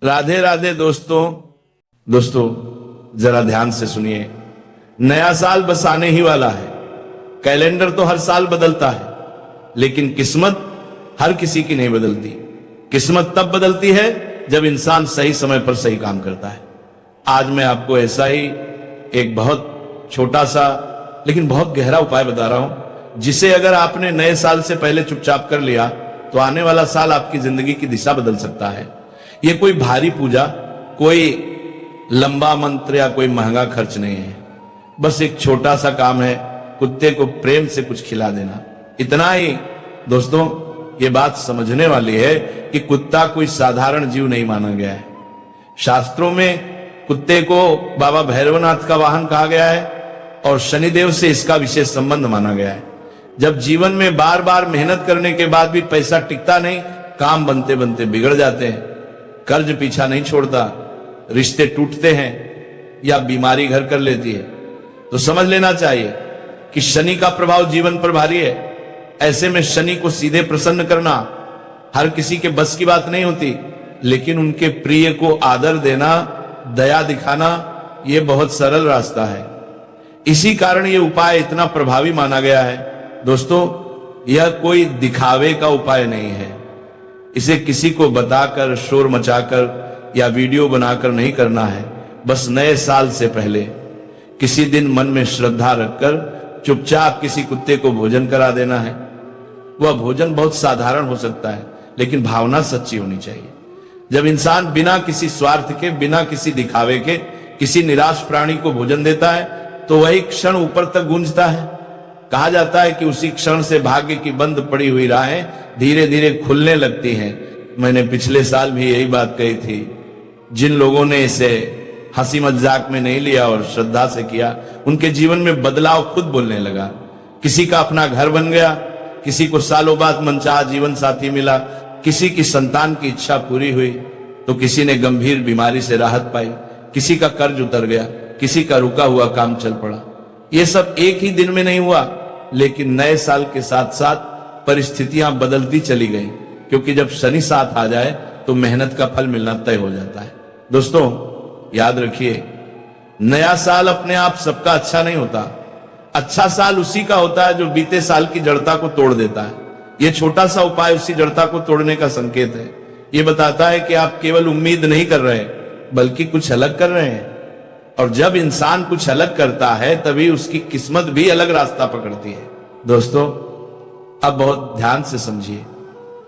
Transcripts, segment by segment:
राधे राधे दोस्तों जरा ध्यान से सुनिए। नया साल बस आने ही वाला है। कैलेंडर तो हर साल बदलता है, लेकिन किस्मत हर किसी की नहीं बदलती। किस्मत तब बदलती है जब इंसान सही समय पर सही काम करता है। आज मैं आपको ऐसा ही एक बहुत छोटा सा लेकिन बहुत गहरा उपाय बता रहा हूं, जिसे अगर आपने नए साल से पहले चुपचाप कर लिया तो आने वाला साल आपकी जिंदगी की दिशा बदल सकता है। यह कोई भारी पूजा, कोई लंबा मंत्र या कोई महंगा खर्च नहीं है। बस एक छोटा सा काम है, कुत्ते को प्रेम से कुछ खिला देना, इतना ही। दोस्तों, ये बात समझने वाली है कि कुत्ता कोई साधारण जीव नहीं माना गया है। शास्त्रों में कुत्ते को बाबा भैरवनाथ का वाहन कहा गया है और शनिदेव से इसका विशेष संबंध माना गया है। जब जीवन में बार बार मेहनत करने के बाद भी पैसा टिकता नहीं, काम बनते बनते बिगड़ जाते हैं, कर्ज पीछा नहीं छोड़ता, रिश्ते टूटते हैं या बीमारी घर कर लेती है, तो समझ लेना चाहिए कि शनि का प्रभाव जीवन पर भारी है। ऐसे में शनि को सीधे प्रसन्न करना हर किसी के बस की बात नहीं होती, लेकिन उनके प्रिय को आदर देना, दया दिखाना, यह बहुत सरल रास्ता है। इसी कारण यह उपाय इतना प्रभावी माना गया है। दोस्तों, यह कोई दिखावे का उपाय नहीं है। इसे किसी को बताकर, शोर मचाकर या वीडियो बनाकर नहीं करना है। बस नए साल से पहले किसी दिन मन में श्रद्धा रखकर चुपचाप किसी कुत्ते को भोजन करा देना है। वह भोजन बहुत साधारण हो सकता है, लेकिन भावना सच्ची होनी चाहिए। जब इंसान बिना किसी स्वार्थ के, बिना किसी दिखावे के किसी निराश प्राणी को भोजन देता है, तो वही क्षण ऊपर तक गूंजता है। कहा जाता है कि उसी क्षण से भाग्य की बंद पड़ी हुई राहें धीरे धीरे खुलने लगती हैं। मैंने पिछले साल भी यही बात कही थी। जिन लोगों ने इसे हंसी मजाक में नहीं लिया और श्रद्धा से किया, उनके जीवन में बदलाव खुद बोलने लगा। किसी का अपना घर बन गया, किसी को सालों बाद मनचाहा जीवन साथी मिला, किसी की संतान की इच्छा पूरी हुई, तो किसी ने गंभीर बीमारी से राहत पाई, किसी का कर्ज उतर गया, किसी का रुका हुआ काम चल पड़ा। यह सब एक ही दिन में नहीं हुआ, लेकिन नए साल के साथ साथ परिस्थितियां बदलती चली गई, क्योंकि जब शनि साथ आ जाए तो मेहनत का फल मिलना तय हो जाता है। दोस्तों, याद रखिए, नया साल अपने आप सबका अच्छा नहीं होता। अच्छा साल उसी का होता है जो बीते साल की जड़ता को तोड़ देता है। यह छोटा सा उपाय उसी जड़ता को तोड़ने का संकेत है। यह बताता है कि आप केवल उम्मीद नहीं कर रहे, बल्कि कुछ अलग कर रहे हैं। और जब इंसान कुछ अलग करता है, तभी उसकी किस्मत भी अलग रास्ता पकड़ती है। दोस्तों, अब बहुत ध्यान से समझिए,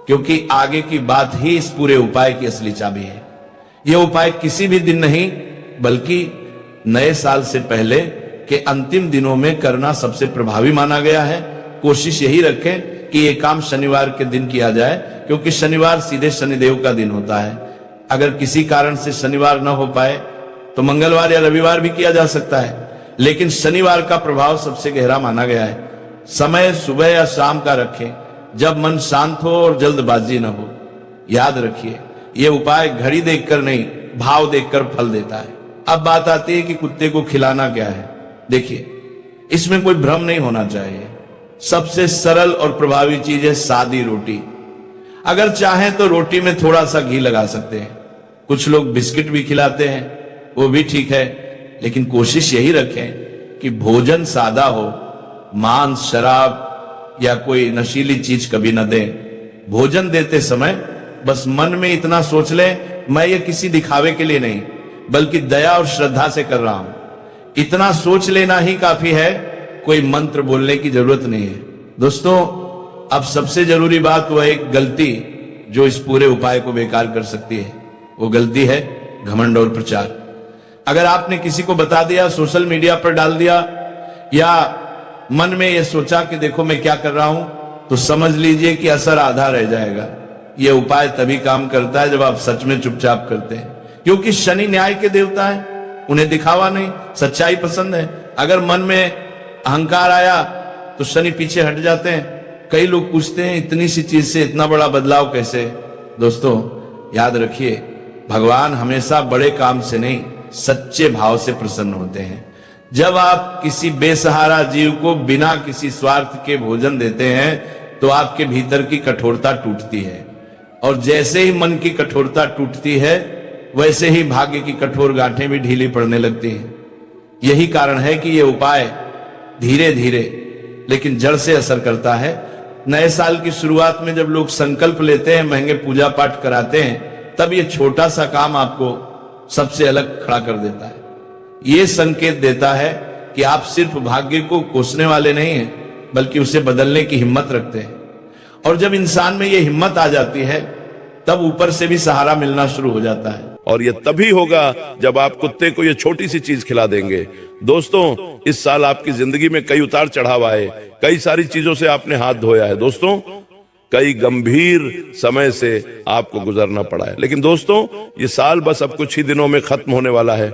क्योंकि आगे की बात ही इस पूरे उपाय की असली चाबी है। यह उपाय किसी भी दिन नहीं, बल्कि नए साल से पहले के अंतिम दिनों में करना सबसे प्रभावी माना गया है। कोशिश यही रखें कि यह काम शनिवार के दिन किया जाए, क्योंकि शनिवार सीधे शनिदेव का दिन होता है। अगर किसी कारण से शनिवार न हो पाए तो मंगलवार या रविवार भी किया जा सकता है, लेकिन शनिवार का प्रभाव सबसे गहरा माना गया है। समय सुबह या शाम का रखें, जब मन शांत हो और जल्दबाजी न हो। याद रखिए, यह उपाय घड़ी देखकर नहीं, भाव देखकर फल देता है। अब बात आती है कि कुत्ते को खिलाना क्या है। देखिए, इसमें कोई भ्रम नहीं होना चाहिए। सबसे सरल और प्रभावी चीज है सादी रोटी। अगर चाहें तो रोटी में थोड़ा सा घी लगा सकते हैं। कुछ लोग बिस्किट भी खिलाते हैं, वो भी ठीक है, लेकिन कोशिश यही रखें कि भोजन सादा हो। मांस, शराब या कोई नशीली चीज कभी न दें। भोजन देते समय बस मन में इतना सोच लें, मैं ये किसी दिखावे के लिए नहीं, बल्कि दया और श्रद्धा से कर रहा हूं। इतना सोच लेना ही काफी है, कोई मंत्र बोलने की जरूरत नहीं है। दोस्तों, अब सबसे जरूरी बात वह एक गलती जो इस पूरे उपाय को बेकार कर सकती है, वो गलती है घमंड और प्रचार। अगर आपने किसी को बता दिया, सोशल मीडिया पर डाल दिया, या मन में यह सोचा कि देखो मैं क्या कर रहा हूं, तो समझ लीजिए कि असर आधा रह जाएगा। यह उपाय तभी काम करता है जब आप सच में चुपचाप करते हैं, क्योंकि शनि न्याय के देवता है। उन्हें दिखावा नहीं, सच्चाई पसंद है। अगर मन में अहंकार आया तो शनि पीछे हट जाते हैं। कई लोग पूछते हैं, इतनी सी चीज से इतना बड़ा बदलाव कैसे? दोस्तों, याद रखिए, भगवान हमेशा बड़े काम से नहीं, सच्चे भाव से प्रसन्न होते हैं। जब आप किसी बेसहारा जीव को बिना किसी स्वार्थ के भोजन देते हैं, तो आपके भीतर की कठोरता टूटती है। और जैसे ही मन की कठोरता टूटती है, वैसे ही भाग्य की कठोर गांठें भी ढीली पड़ने लगती हैं। यही कारण है कि यह उपाय धीरे धीरे लेकिन जड़ से असर करता है। नए साल की शुरुआत में जब लोग संकल्प लेते हैं, महंगे पूजा पाठ कराते हैं, तब यह छोटा सा काम आपको सबसे अलग खड़ा कर देता है। यह संकेत देता है कि आप सिर्फ भाग्य को कोसने वाले नहीं हैं, बल्कि उसे बदलने की हिम्मत रखते हैं। और जब इंसान में यह हिम्मत आ जाती है, तब ऊपर से भी सहारा मिलना शुरू हो जाता है। और ये तभी होगा जब आप कुत्ते को ये छोटी सी चीज खिला देंगे। दोस्तों, इस साल आपकी जिंदगी में कई उतार चढ़ाव आए, कई सारी चीजों से आपने हाथ धोया है दोस्तों, कई गंभीर समय से आपको गुजरना पड़ा है। लेकिन दोस्तों, ये साल बस अब कुछ ही दिनों में खत्म होने वाला है।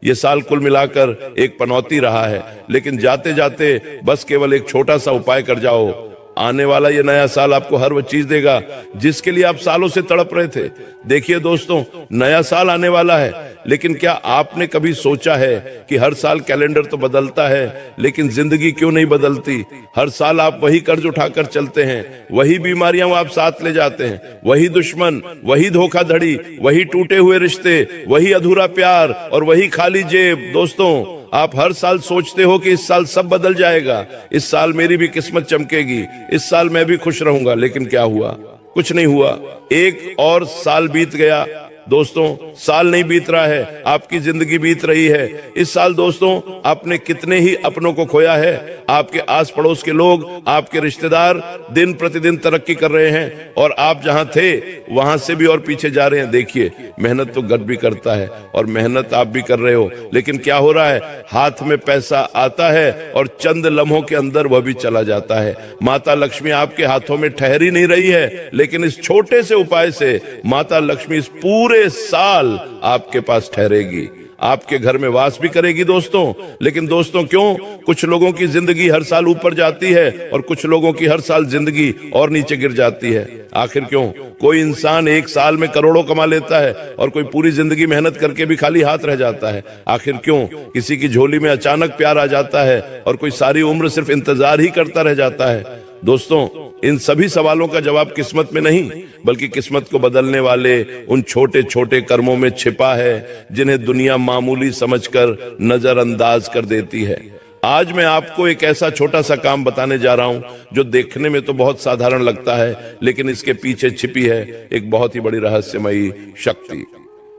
ये साल कुल मिलाकर एक पनौती रहा है, लेकिन जाते जाते बस केवल एक छोटा सा उपाय कर जाओ। आने वाला ये नया साल आपको हर वो चीज देगा जिसके लिए आप सालों से तड़प रहे थे। देखिए दोस्तों, नया साल आने वाला है, लेकिन क्या आपने कभी सोचा है कि हर साल कैलेंडर तो बदलता है, लेकिन जिंदगी क्यों नहीं बदलती? हर साल आप वही कर्ज उठाकर चलते हैं, वही बीमारियां आप साथ ले जाते हैं, वही दुश्मन, वही धोखाधड़ी, वही टूटे हुए रिश्ते, वही अधूरा प्यार और वही खाली जेब। दोस्तों, आप हर साल सोचते हो कि इस साल सब बदल जाएगा, इस साल मेरी भी किस्मत चमकेगी, इस साल मैं भी खुश रहूंगा। लेकिन क्या हुआ? कुछ नहीं हुआ। एक और साल बीत गया। दोस्तों, साल नहीं बीत रहा है, आपकी जिंदगी बीत रही है। इस साल दोस्तों, आपने कितने ही अपनों को खोया है। आपके आस पड़ोस के लोग, आपके रिश्तेदार दिन प्रतिदिन तरक्की कर रहे हैं और आप जहां थे वहां से भी और पीछे जा रहे हैं। देखिए, मेहनत तो गट भी करता है और मेहनत आप भी कर रहे हो, लेकिन क्या हो रहा है? हाथ में पैसा आता है और चंद लम्हों के अंदर वह भी चला जाता है। माता लक्ष्मी आपके हाथों में ठहर ही नहीं रही है, लेकिन इस छोटे से उपाय से माता लक्ष्मी इस पूरे साल आपके पास ठहरेगी, आपके घर में वास भी करेगी दोस्तों। लेकिन दोस्तों, क्यों कुछ लोगों की जिंदगी हर साल ऊपर जाती है और कुछ लोगों की हर साल जिंदगी और नीचे गिर जाती है? आखिर क्यों? कोई इंसान एक साल में करोड़ों कमा लेता है और कोई पूरी जिंदगी मेहनत करके भी खाली हाथ रह जाता है। आखिर क्यों? किसी की झोली में अचानक प्यार आ जाता है और कोई सारी उम्र सिर्फ इंतजार ही करता रह जाता है। दोस्तों, इन सभी सवालों का जवाब किस्मत में नहीं, बल्कि किस्मत को बदलने वाले उन छोटे छोटे कर्मों में छिपा है, जिन्हें दुनिया मामूली समझकर नजरअंदाज कर देती है। आज मैं आपको एक ऐसा छोटा सा काम बताने जा रहा हूं जो देखने में तो बहुत साधारण लगता है, लेकिन इसके पीछे छिपी है एक बहुत ही बड़ी रहस्यमयी शक्ति।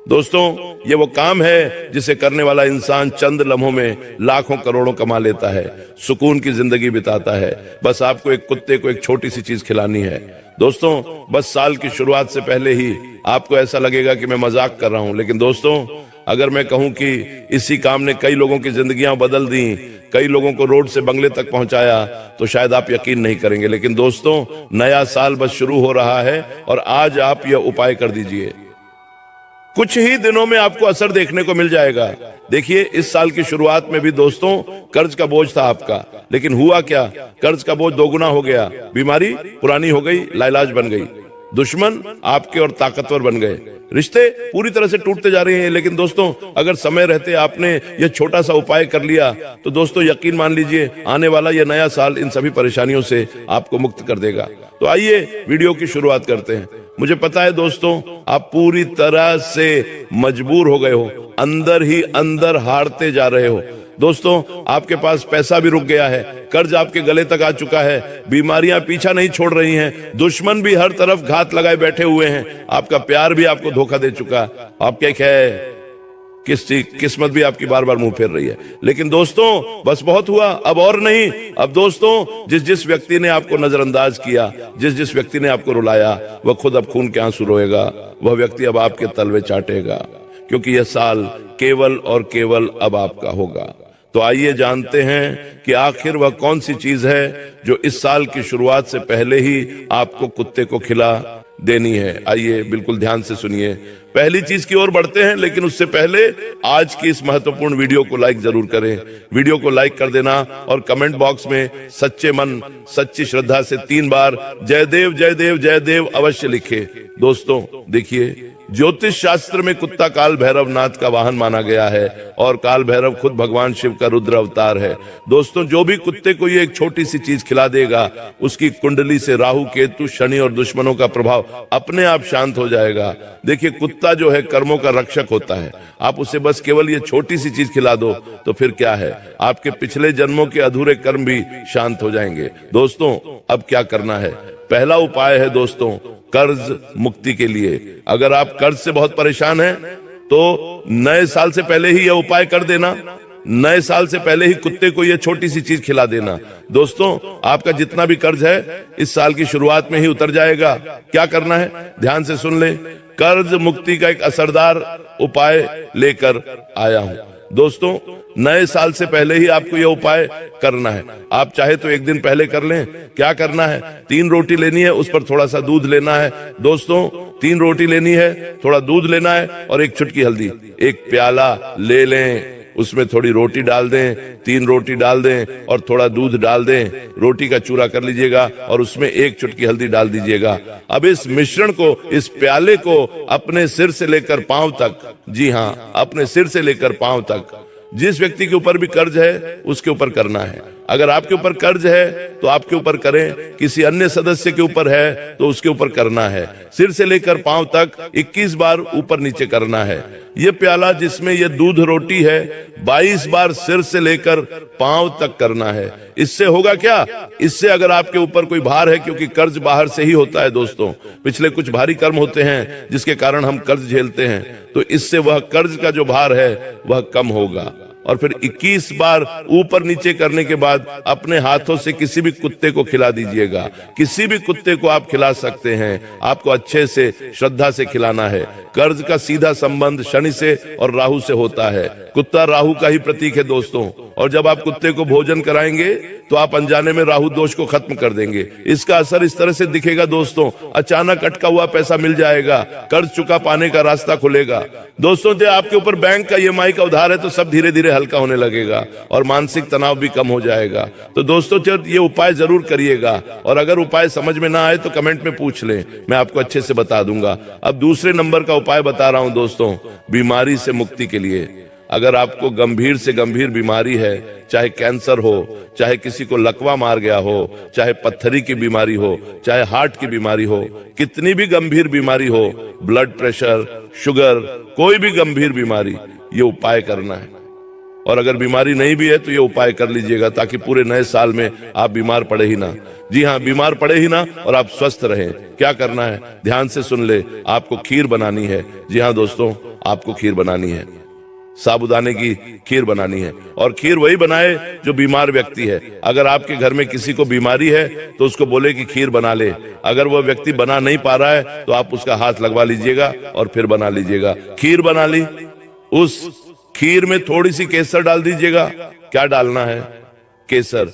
दोस्तों, ये वो काम है जिसे करने वाला इंसान चंद लम्हों में लाखों करोड़ों कमा लेता है, सुकून की जिंदगी बिताता है। बस आपको एक कुत्ते को एक छोटी सी चीज खिलानी है। दोस्तों, बस साल की शुरुआत से पहले ही आपको ऐसा लगेगा कि मैं मजाक कर रहा हूं, लेकिन दोस्तों, अगर मैं कहूं कि इसी काम ने कई लोगों की जिंदगियां बदल दी, कई लोगों को रोड से बंगले तक पहुंचाया, तो शायद आप यकीन नहीं करेंगे। लेकिन दोस्तों, नया साल बस शुरू हो रहा है और आज आप यह उपाय कर दीजिए। कुछ ही दिनों में आपको असर देखने को मिल जाएगा। देखिए, इस साल की शुरुआत में भी दोस्तों कर्ज का बोझ था आपका, लेकिन हुआ क्या? कर्ज का बोझ दोगुना हो गया, बीमारी पुरानी हो गई, लाइलाज बन गई, दुश्मन आपके और ताकतवर बन गए, रिश्ते पूरी तरह से टूटते जा रहे हैं। लेकिन दोस्तों, अगर समय रहते आपने यह छोटा सा उपाय कर लिया, तो दोस्तों यकीन मान लीजिए, आने वाला यह नया साल इन सभी परेशानियों से आपको मुक्त कर देगा। तो आइए वीडियो की शुरुआत करते हैं। मुझे पता है दोस्तों, आप पूरी तरह से मजबूर हो गए हो, अंदर ही अंदर हारते जा रहे हो। दोस्तों, आपके पास पैसा भी रुक गया है, कर्ज आपके गले तक आ चुका है, बीमारियां पीछा नहीं छोड़ रही हैं, दुश्मन भी हर तरफ घात लगाए बैठे हुए हैं, आपका प्यार भी आपको धोखा दे चुका, आप क्या है किस्मत भी आपकी बार बार मुंह फेर रही है। लेकिन दोस्तों, बस बहुत हुआ, अब और नहीं। अब दोस्तों, जिस जिस व्यक्ति ने आपको नजरअंदाज किया, जिस जिस व्यक्ति ने आपको रुलाया, वह खुद अब खून के आंसू रोएगा, वह व्यक्ति अब आपके तलवे चाटेगा, क्योंकि यह साल केवल और केवल अब आपका होगा। तो आइए जानते हैं कि आखिर वह कौन सी चीज है जो इस साल की शुरुआत से पहले ही आपको कुत्ते को खिला देनी है। आइए बिल्कुल ध्यान से सुनिए। पहली चीज की ओर बढ़ते हैं, लेकिन उससे पहले आज की इस महत्वपूर्ण वीडियो को लाइक जरूर करें। वीडियो को लाइक कर देना और कमेंट बॉक्स में सच्चे मन सच्ची श्रद्धा से 3 बार जय देव जय देव जय देव अवश्य लिखे। दोस्तों देखिए, ज्योतिष शास्त्र में कुत्ता काल भैरव नाथ का वाहन माना गया है और काल भैरव खुद भगवान शिव का रुद्र अवतार है। दोस्तों, जो भी कुत्ते को ये एक छोटी सी चीज खिला देगा, उसकी कुंडली से राहु केतु शनि और दुश्मनों का प्रभाव अपने आप शांत हो जाएगा। देखिए, कुत्ता जो है कर्मों का रक्षक होता है। आप उसे बस केवल ये छोटी सी चीज खिला दो तो फिर क्या है, आपके पिछले जन्मों के अधूरे कर्म भी शांत हो जाएंगे। दोस्तों, अब क्या करना है? पहला उपाय है दोस्तों, कर्ज मुक्ति के लिए। अगर आप कर्ज से बहुत परेशान हैं तो नए साल से पहले ही यह उपाय कर देना। नए साल से पहले ही कुत्ते को यह छोटी सी चीज खिला देना। दोस्तों, आपका जितना भी कर्ज है इस साल की शुरुआत में ही उतर जाएगा। क्या करना है, ध्यान से सुन ले। कर्ज मुक्ति का एक असरदार उपाय लेकर आया हूं। दोस्तों, नए साल से पहले ही आपको यह उपाय करना है। आप चाहे तो एक दिन पहले कर लें। क्या करना है, 3 रोटी लेनी है, उस पर थोड़ा सा दूध लेना है। दोस्तों, 3 रोटी लेनी है, थोड़ा दूध लेना है और एक चुटकी हल्दी। एक प्याला ले लें, उसमें थोड़ी रोटी डाल दें, 3 रोटी डाल दें और थोड़ा दूध डाल दें। रोटी का चूरा कर लीजिएगा और उसमें एक चुटकी हल्दी डाल दीजिएगा। अब इस मिश्रण को, इस प्याले को अपने सिर से लेकर पांव तक, जी हां, अपने सिर से लेकर पांव तक, जिस व्यक्ति के ऊपर भी कर्ज है उसके ऊपर करना है। अगर आपके ऊपर कर्ज है तो आपके ऊपर करें, किसी अन्य सदस्य के ऊपर है तो उसके ऊपर करना है। सिर से लेकर पांव तक 21 बार ऊपर नीचे करना है। यह प्याला जिसमें यह दूध रोटी है 22 बार सिर से लेकर पांव तक करना है। इससे होगा क्या, इससे अगर आपके ऊपर कोई भार है, क्योंकि कर्ज बाहर से ही होता है दोस्तों, पिछले कुछ भारी कर्म होते हैं जिसके कारण हम कर्ज झेलते हैं, तो इससे वह कर्ज का जो भार है वह कम होगा। और फिर 21 बार ऊपर नीचे करने के बाद अपने हाथों से किसी भी कुत्ते को खिला दीजिएगा। किसी भी कुत्ते को आप खिला सकते हैं, आपको अच्छे से श्रद्धा से खिलाना है। कर्ज का सीधा संबंध शनि से और राहु से होता है। कुत्ता राहु का ही प्रतीक है दोस्तों, और जब आप कुत्ते को भोजन कराएंगे तो आप अनजाने में राहु दोष को खत्म कर देंगे। इसका असर इस तरह से दिखेगा दोस्तों, अचानक अटका हुआ पैसा मिल जाएगा, कर्ज चुका पाने का रास्ता खुलेगा। दोस्तों, जब आपके ऊपर बैंक का EMI का उधार है तो सब धीरे धीरे हल्का होने लगेगा और मानसिक तनाव भी कम हो जाएगा। तो दोस्तों, ये उपाय जरूर करिएगा, और अगर उपाय समझ में ना आए तो कमेंट में पूछ लें, मैं आपको अच्छे से बता दूंगा। अब दूसरे नंबर का उपाय बता रहा हूं दोस्तों, बीमारी से मुक्ति के लिए। अगर आपको गंभीर से गंभीर बीमारी है, चाहे कैंसर हो, चाहे किसी को लकवा मार गया हो, चाहे पत्थरी की बीमारी हो, चाहे हार्ट की बीमारी हो, कितनी भी गंभीर बीमारी हो, ब्लड प्रेशर, शुगर, कोई भी गंभीर बीमारी, ये उपाय करना है। और अगर बीमारी नहीं भी है तो ये उपाय कर लीजिएगा, ताकि पूरे नए साल में आप बीमार पड़े ही ना। जी हाँ, बीमार पड़े ही ना और आप स्वस्थ रहें। क्या करना है, ध्यान से सुन ले। आपको खीर बनानी है। जी हाँ दोस्तों, आपको खीर बनानी है, साबूदाने की खीर बनानी है। और खीर वही बनाए जो बीमार व्यक्ति है। अगर आपके घर में किसी को बीमारी है तो उसको बोले कि खीर बना ले। अगर वह व्यक्ति बना नहीं पा रहा है तो आप उसका हाथ लगवा लीजिएगा और फिर बना लीजिएगा। खीर बना ली, उस खीर में थोड़ी सी केसर डाल दीजिएगा। क्या डालना है, केसर।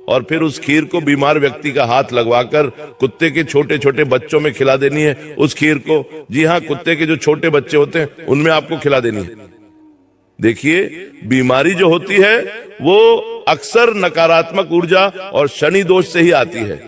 और फिर उस खीर को बीमार व्यक्ति का हाथ लगवाकर कुत्ते के छोटे छोटे बच्चों में खिला देनी है उस खीर को। जी हाँ, कुत्ते के जो छोटे बच्चे होते हैं उनमें आपको खिला देनी है। देखिए, बीमारी जो होती है वो अक्सर नकारात्मक ऊर्जा और शनि दोष से ही आती है।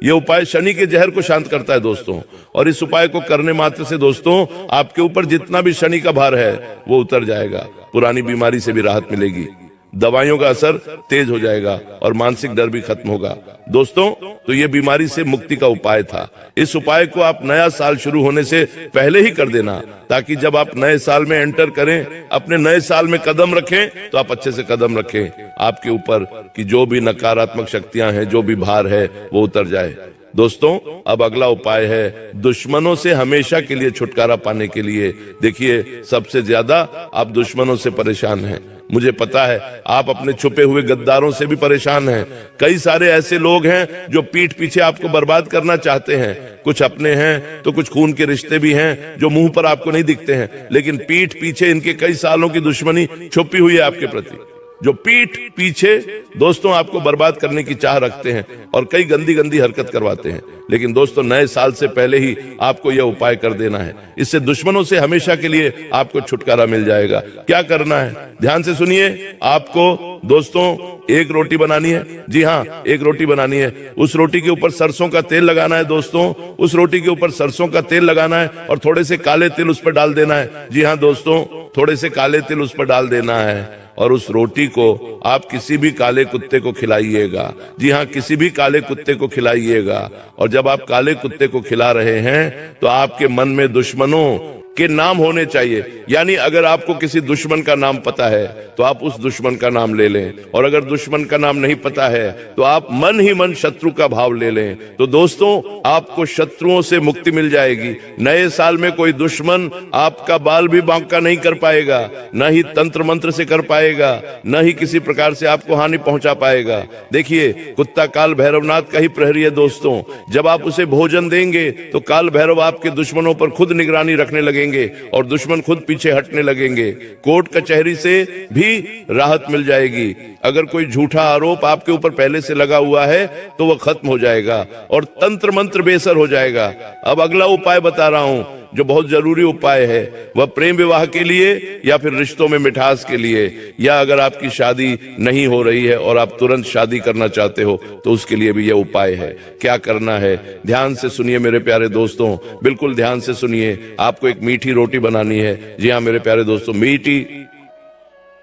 यह उपाय शनि के जहर को शांत करता है दोस्तों, और इस उपाय को करने मात्र से दोस्तों आपके ऊपर जितना भी शनि का भार है वो उतर जाएगा। पुरानी बीमारी से भी राहत मिलेगी, दवाइयों का असर तेज हो जाएगा और मानसिक डर भी खत्म होगा। दोस्तों, तो ये बीमारी से मुक्ति का उपाय था। इस उपाय को आप नया साल शुरू होने से पहले ही कर देना, ताकि जब आप नए साल में एंटर करें, अपने नए साल में कदम रखें तो आप अच्छे से कदम रखें। आपके ऊपर की जो भी नकारात्मक शक्तियां हैं, जो भी भार है, वो उतर जाए। दोस्तों, अब अगला उपाय है दुश्मनों से हमेशा के लिए छुटकारा पाने के लिए। देखिए, सबसे ज्यादा आप दुश्मनों से परेशान हैं। मुझे पता है आप अपने छुपे हुए गद्दारों से भी परेशान हैं। कई सारे ऐसे लोग हैं जो पीठ पीछे आपको बर्बाद करना चाहते हैं। कुछ अपने हैं तो कुछ खून के रिश्ते भी हैं जो मुंह पर आपको नहीं दिखते हैं, लेकिन पीठ पीछे इनके कई सालों की दुश्मनी छुपी हुई है आपके प्रति। जो पीठ पीछे दोस्तों आपको बर्बाद करने की चाह रखते हैं और कई गंदी गंदी हरकत करवाते हैं। लेकिन दोस्तों नए साल से पहले ही आपको यह उपाय कर देना है, इससे दुश्मनों से हमेशा के लिए आपको छुटकारा मिल जाएगा। क्या करना है, ध्यान से सुनिए। आपको दोस्तों एक रोटी बनानी है, जी हाँ एक रोटी बनानी है। उस रोटी के ऊपर सरसों का तेल लगाना है दोस्तों, उस रोटी के ऊपर सरसों का तेल लगाना है और थोड़े से काले तिल उस पर डाल देना है। जी हाँ दोस्तों, थोड़े से काले तिल उस पर डाल देना है और उस रोटी को आप किसी भी काले कुत्ते को खिलाइएगा। जी हाँ, किसी भी काले कुत्ते को खिलाइएगा। और जब आप काले कुत्ते को खिला रहे हैं तो आपके मन में दुश्मनों के नाम होने चाहिए। यानी अगर आपको किसी दुश्मन का नाम पता है तो आप उस दुश्मन का नाम ले लें, और अगर दुश्मन का नाम नहीं पता है तो आप मन ही मन शत्रु का भाव ले लें। तो दोस्तों आपको शत्रुओं से मुक्ति मिल जाएगी। नए साल में कोई दुश्मन आपका बाल भी बांका नहीं कर पाएगा, न ही तंत्र मंत्र से कर पाएगा, न ही किसी प्रकार से आपको हानि पहुंचा पाएगा। देखिए, कुत्ता काल भैरवनाथ का ही प्रहरी है दोस्तों। जब आप उसे भोजन देंगे तो काल भैरव आपके दुश्मनों पर खुद निगरानी रखने लगेंगे और दुश्मन खुद पीछे हटने लगेंगे। कोर्ट कचहरी से भी राहत मिल जाएगी। अगर कोई झूठा आरोप आपके ऊपर पहले से लगा हुआ है तो वह खत्म हो जाएगा और तंत्र मंत्र बेसर हो जाएगा। अब अगला उपाय बता रहा हूं जो बहुत जरूरी उपाय है, वह प्रेम विवाह के लिए या फिर रिश्तों में मिठास के लिए, या अगर आपकी शादी नहीं हो रही है और आप तुरंत शादी करना चाहते हो तो उसके लिए भी यह उपाय है। क्या करना है, ध्यान से सुनिए मेरे प्यारे दोस्तों, बिल्कुल ध्यान से सुनिए। आपको एक मीठी रोटी बनानी है। जी हाँ मेरे प्यारे दोस्तों,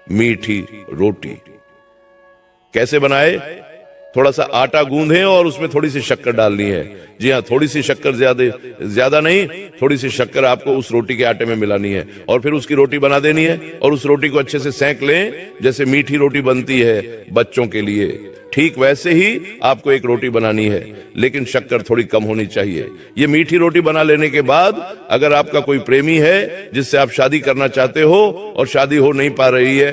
मीठी रोटी कैसे बनाए? थोड़ा सा आटा गूंधें और उसमें थोड़ी सी शक्कर डालनी है। जी हाँ, थोड़ी सी शक्कर, ज्यादा नहीं, थोड़ी सी शक्कर आपको उस रोटी के आटे में मिलानी है और फिर उसकी रोटी बना देनी है और उस रोटी को अच्छे से सेंक लें जैसे मीठी रोटी बनती है बच्चों के लिए। ठीक वैसे ही आपको एक रोटी बनानी है, लेकिन शक्कर थोड़ी कम होनी चाहिए। ये मीठी रोटी बना लेने के बाद अगर आपका कोई प्रेमी है जिससे आप शादी करना चाहते हो और शादी हो नहीं पा रही है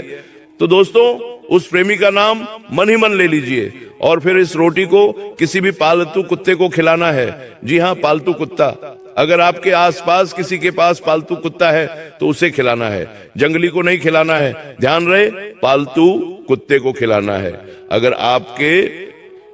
तो दोस्तों उस प्रेमी का नाम मन ही मन ले लीजिए और फिर इस रोटी को किसी भी पालतू कुत्ते को खिलाना है। जी हाँ, पालतू कुत्ता। अगर आपके आसपास किसी के पास पालतू कुत्ता है तो उसे खिलाना है, जंगली को नहीं खिलाना है। ध्यान रहे, पालतू कुत्ते को खिलाना है। अगर आपके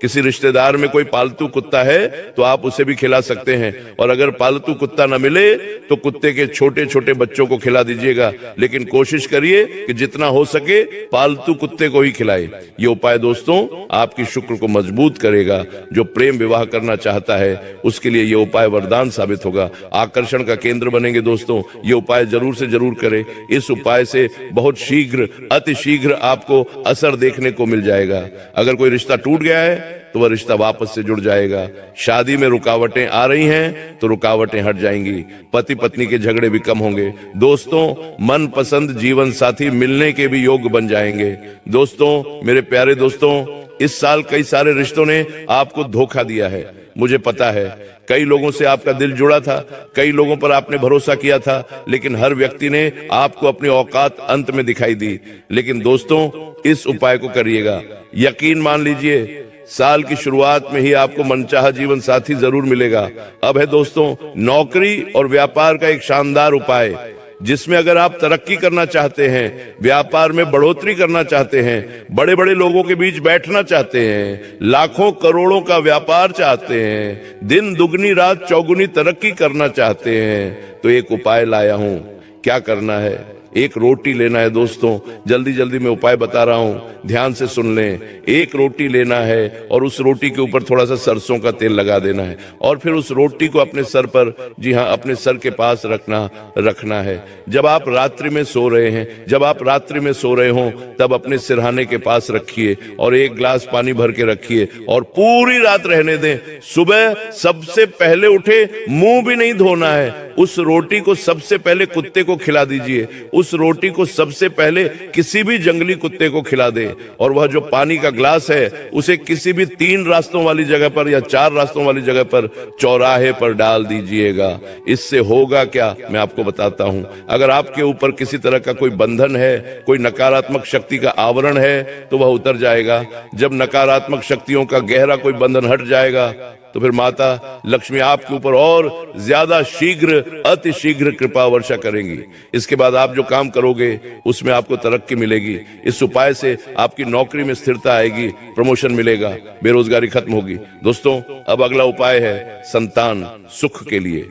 किसी रिश्तेदार में कोई पालतू कुत्ता है तो आप उसे भी खिला सकते हैं, और अगर पालतू कुत्ता न मिले तो कुत्ते के छोटे छोटे बच्चों को खिला दीजिएगा। लेकिन कोशिश करिए कि जितना हो सके पालतू कुत्ते को ही खिलाए। ये उपाय दोस्तों आपकी शुक्र को मजबूत करेगा। जो प्रेम विवाह करना चाहता है उसके लिए ये उपाय वरदान साबित होगा, आकर्षण का केंद्र बनेंगे। दोस्तों ये उपाय जरूर से जरूर करें। इस उपाय से बहुत शीघ्र, अति शीघ्र आपको असर देखने को मिल जाएगा। अगर कोई रिश्ता टूट गया है तो वह रिश्ता वापस से जुड़ जाएगा। शादी में रुकावटें आ रही हैं तो रुकावटें हट जाएंगी। पति पत्नी के झगड़े भी कम होंगे। दोस्तों मन पसंद जीवन साथी मिलने के भी योग बन जाएंगे। दोस्तों, मेरे प्यारे दोस्तों, इस साल कई सारे रिश्तों ने आपको धोखा दिया है, मुझे पता है। कई लोगों से आपका दिल जुड़ा था, कई लोगों पर आपने भरोसा किया था, लेकिन हर व्यक्ति ने आपको अपनी औकात अंत में दिखाई दी। लेकिन दोस्तों इस उपाय को करिएगा, यकीन मान लीजिए साल की शुरुआत में ही आपको मनचाहा जीवन साथी जरूर मिलेगा। अब है दोस्तों नौकरी और व्यापार का एक शानदार उपाय, जिसमें अगर आप तरक्की करना चाहते हैं, व्यापार में बढ़ोतरी करना चाहते हैं, बड़े बड़े लोगों के बीच बैठना चाहते हैं, लाखों करोड़ों का व्यापार चाहते हैं, दिन दुगनी रात चौगुनी तरक्की करना चाहते हैं, तो एक उपाय लाया हूं। क्या करना है? एक रोटी लेना है दोस्तों। जल्दी जल्दी मैं उपाय बता रहा हूं, ध्यान से सुन लें। एक रोटी लेना है और उस रोटी के ऊपर थोड़ा सा सरसों का तेल लगा देना है और फिर उस रोटी को अपने सर पर, जी हाँ अपने सर के पास रखना है। जब आप रात्रि में सो रहे हैं, जब आप रात्रि में सो रहे हो तब अपने सिरहाने के पास रखिए और एक गिलास पानी भर के रखिए और पूरी रात रहने दें। सुबह सबसे पहले उठे, मुंह भी नहीं धोना है, उस रोटी को सबसे पहले कुत्ते को खिला दीजिए। उस रोटी को सबसे पहले किसी भी जंगली कुत्ते को खिला दे और वह जो पानी का ग्लास है उसे किसी भी 3 रास्तों वाली जगह पर या 4 रास्तों वाली जगह पर चौराहे पर डाल दीजिएगा। इससे होगा क्या मैं आपको बताता हूं। अगर आपके ऊपर किसी तरह का कोई बंधन है, कोई नकारात्मक शक्ति का आवरण है तो वह उतर जाएगा। जब नकारात्मक शक्तियों का गहरा कोई बंधन हट जाएगा तो फिर माता लक्ष्मी आपके ऊपर और ज्यादा शीघ्र अति शीघ्र कृपा वर्षा करेंगी। इसके बाद आप जो काम करोगे उसमें आपको तरक्की मिलेगी। इस उपाय से आपकी नौकरी में स्थिरता आएगी, प्रमोशन मिलेगा, बेरोजगारी खत्म होगी। दोस्तों, अब अगला उपाय है संतान सुख के लिए।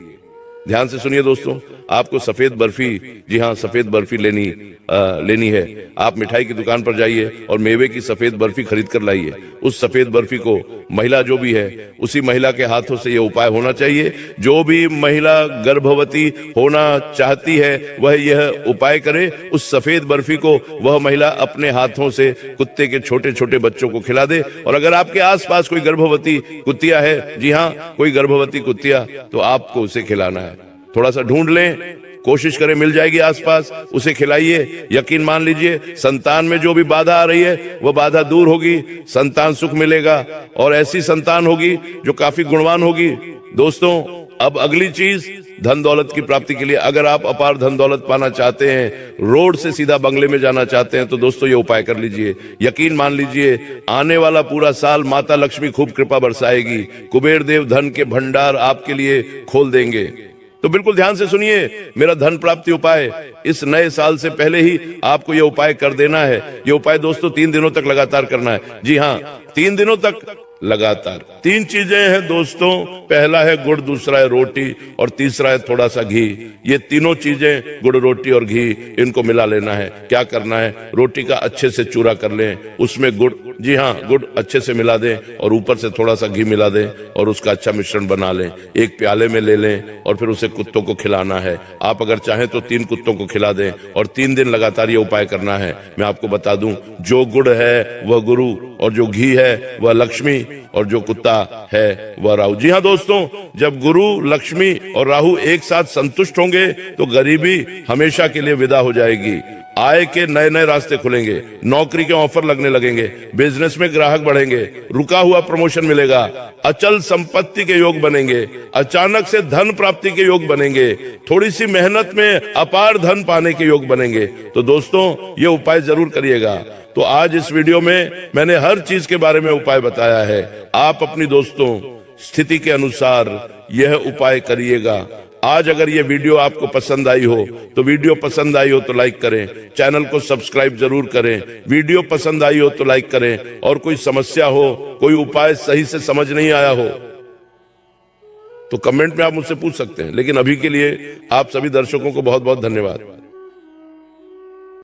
ध्यान से सुनिए दोस्तों, आपको सफेद बर्फी, जी हाँ सफेद बर्फी लेनी है। आप मिठाई की दुकान पर जाइए और मेवे की सफेद बर्फी खरीद कर लाइए। उस सफेद बर्फी को महिला जो भी है उसी महिला के हाथों से यह उपाय होना चाहिए। जो भी महिला गर्भवती होना चाहती है वह यह उपाय करे। उस सफेद बर्फी को वह महिला अपने हाथों से कुत्ते के छोटे छोटे बच्चों को खिला दे। और अगर आपके आसपास कोई गर्भवती कुत्तिया है, जी हाँ कोई गर्भवती कुत्तिया, तो आपको उसे खिलाना है। थोड़ा सा ढूंढ लें, कोशिश करें, मिल जाएगी आसपास, उसे खिलाइए। यकीन मान लीजिए संतान में जो भी बाधा आ रही है वह बाधा दूर होगी, संतान सुख मिलेगा और ऐसी संतान होगी जो काफी गुणवान होगी। दोस्तों, अब अगली चीज धन दौलत की प्राप्ति के लिए, अगर आप अपार धन दौलत पाना चाहते हैं, रोड से सीधा बंगले में जाना चाहते हैं, तो दोस्तों ये उपाय कर लीजिए। यकीन मान लीजिए आने वाला पूरा साल माता लक्ष्मी खूब कृपा बरसाएगी, कुबेर देव धन के भंडार आपके लिए खोल देंगे। तो बिल्कुल ध्यान से सुनिए मेरा धन प्राप्ति उपाय। इस नए साल से पहले ही आपको यह उपाय कर देना है। यह उपाय दोस्तों 3 दिनों तक लगातार करना है। जी हाँ, 3 दिनों तक लगातार। 3 चीजें हैं दोस्तों, पहला है गुड़, दूसरा है रोटी और तीसरा है थोड़ा सा घी। ये तीनों चीजें, गुड़, रोटी और घी, इनको मिला लेना है। क्या करना है, रोटी का अच्छे से चूरा कर लें, उसमें गुड़, जी हाँ गुड़ अच्छे से मिला दें और ऊपर से थोड़ा सा घी मिला दें और उसका अच्छा मिश्रण बना लें। एक प्याले में ले लें और फिर उसे कुत्तों को खिलाना है। आप अगर चाहें तो 3 कुत्तों को खिला दें और 3 दिन लगातार ये उपाय करना है। मैं आपको बता दूं, जो गुड़ है वह गुरु और जो घी है वह लक्ष्मी और जो कुत्ता है वह राहु। जी हाँ दोस्तों, जब गुरु, लक्ष्मी और राहु एक साथ संतुष्ट होंगे तो गरीबी हमेशा के लिए विदा हो जाएगी। आय के नए नए रास्ते खुलेंगे, नौकरी के ऑफर लगने लगेंगे, बिजनेस में ग्राहक बढ़ेंगे, रुका हुआ प्रमोशन मिलेगा, अचल संपत्ति के योग बनेंगे, अचानक से धन प्राप्ति के योग बनेंगे, थोड़ी सी मेहनत में अपार धन पाने के योग बनेंगे। तो दोस्तों ये उपाय जरूर करिएगा। तो आज इस वीडियो में मैंने हर चीज के बारे में उपाय बताया है। आप अपनी दोस्तों स्थिति के अनुसार यह उपाय करिएगा। आज अगर ये वीडियो आपको पसंद आई हो तो वीडियो पसंद आई हो तो लाइक करें, चैनल को सब्सक्राइब जरूर करें। वीडियो पसंद आई हो तो लाइक करें और कोई समस्या हो, कोई उपाय सही से समझ नहीं आया हो तो कमेंट में आप मुझसे पूछ सकते हैं। लेकिन अभी के लिए आप सभी दर्शकों को बहुत बहुत धन्यवाद।